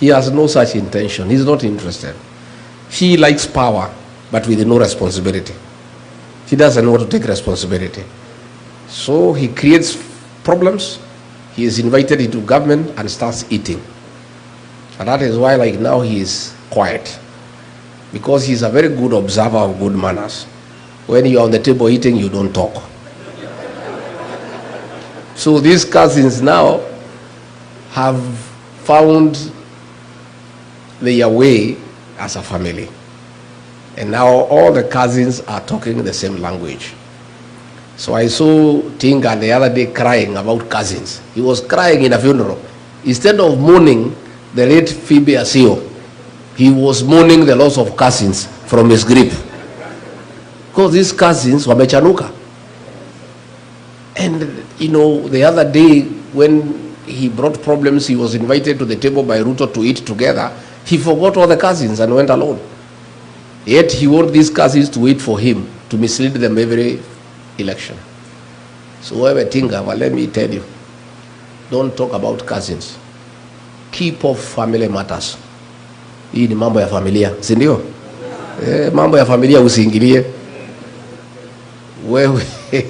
He has no such intention. He's not interested. He likes power, but with no responsibility. He doesn't want to take responsibility. So he creates problems. He is invited into government and starts eating. And that is why, like now, he is quiet. Because he's a very good observer of good manners. When you're on the table eating, you don't talk. So these cousins now have found their way as a family. And now all the cousins are talking the same language. So I saw Tinga the other day crying about cousins. He was crying in a funeral. Instead of mourning the late Phoebe Asio, he was mourning the loss of cousins from his grip. Because these cousins were mechanuka. And you know, the other day when he brought problems, he was invited to the table by Ruto to eat together. He forgot all the cousins and went alone. Yet he wanted these cousins to wait for him to mislead them every election. So whoever Tinga, well, let me tell you, don't talk about cousins. Keep off family matters. Hii ni mambo ya familia, si ndio? Mambo ya familia usiingilie.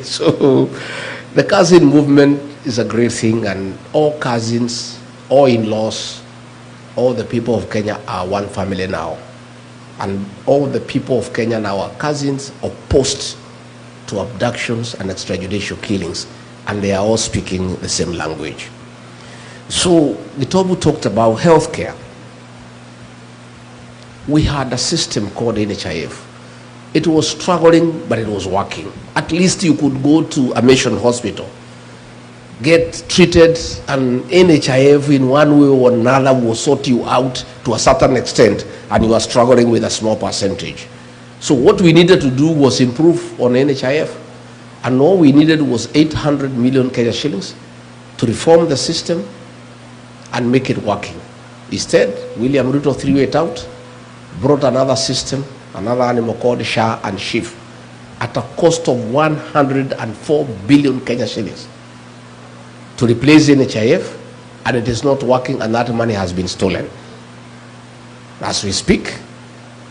So the cousin movement is a great thing, and all cousins, all in-laws, all the people of Kenya are one family now. And all the people of Kenya now are cousins opposed to abductions and extrajudicial killings, and they are all speaking the same language. So Gitobu talked about healthcare. We had a system called NHIF. It was struggling, but it was working. At least you could go to a mission hospital, get treated, and NHIF in one way or another will sort you out to a certain extent, and you are struggling with a small percentage. So what we needed to do was improve on NHIF, and all we needed was 800 million Kenya shillings to reform the system and make it working. Instead, William Ruto threw it out, brought another system, another animal called SHA and SHIF, at a cost of 104 billion Kenya shillings to replace NHIF, and it is not working, and that money has been stolen. As we speak,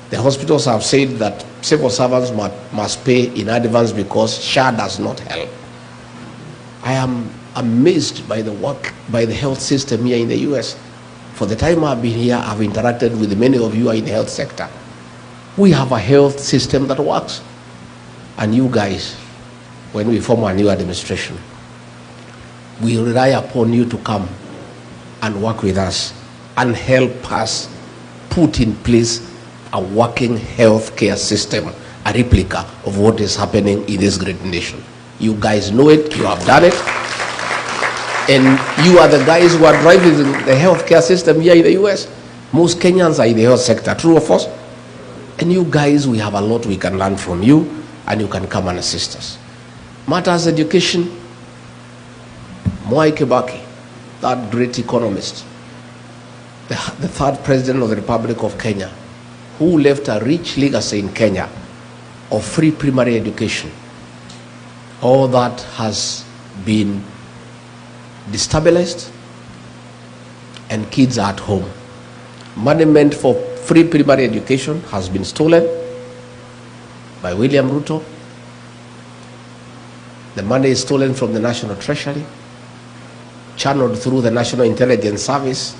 the hospitals have said that civil servants must pay in advance because SHA does not help. I am amazed by the work by the health system here in the US. For the time I've been here, I've interacted with many of you in the health sector. We have a health system that works. And you guys, when we form a new administration, we rely upon you to come and work with us and help us put in place a working healthcare system, a replica of what is happening in this great nation. You guys know it, you have done it, and you are the guys who are driving the healthcare system here in the US. Most Kenyans are in the health sector, true or false? And you guys, we have a lot we can learn from you, and you can come and assist us. Matters education, Mwai Kibaki, that great economist, the third president of the Republic of Kenya, who left a rich legacy in Kenya of free primary education. All that has been destabilized, and kids are at home. Money meant for free primary education has been stolen by William Ruto. The money is stolen from the National Treasury, channeled through the National Intelligence Service,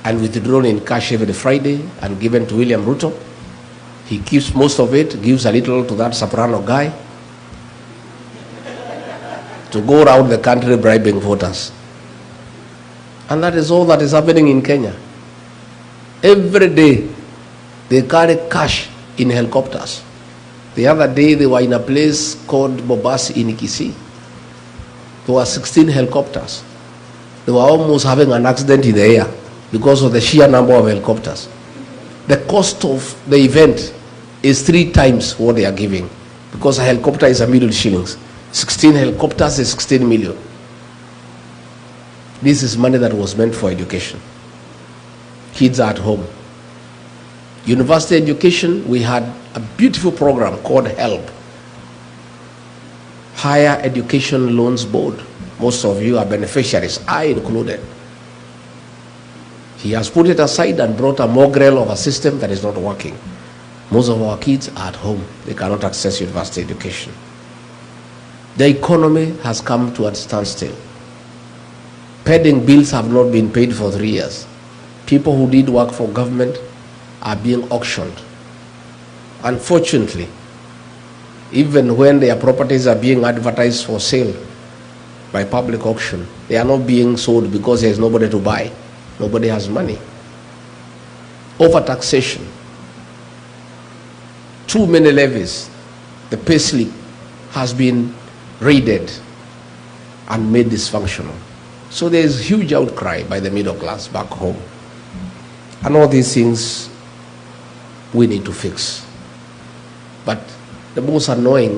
and withdrawn in cash every Friday and given to William Ruto. He keeps most of it, gives a little to that soprano guy to go around the country bribing voters. And that is all that is happening in Kenya. Every day they carry cash in helicopters. The other day they were in a place called Bobasi in Kisii. There were 16 helicopters. They were almost having an accident in the air because of the sheer number of helicopters. The cost of the event is 3 times what they are giving, because a helicopter is $1 million shillings. 16 helicopters is 16 million. This is money that was meant for education. Kids are at home. University education, we had a beautiful program called HELP, Higher Education Loans Board. Most of you are beneficiaries, I included. He has put it aside and brought a mongrel of a system that is not working. Most of our kids are at home. They cannot access university education. The economy has come to a standstill. Pending bills have not been paid for 3 years. People who did work for government are being auctioned. Unfortunately, even when their properties are being advertised for sale by public auction, they are not being sold because there is nobody to buy. Nobody has money. Overtaxation. Too many levies. The pay slip has been raided and made dysfunctional. So there is huge outcry by the middle class back home. And all these things we need to fix. But the most annoying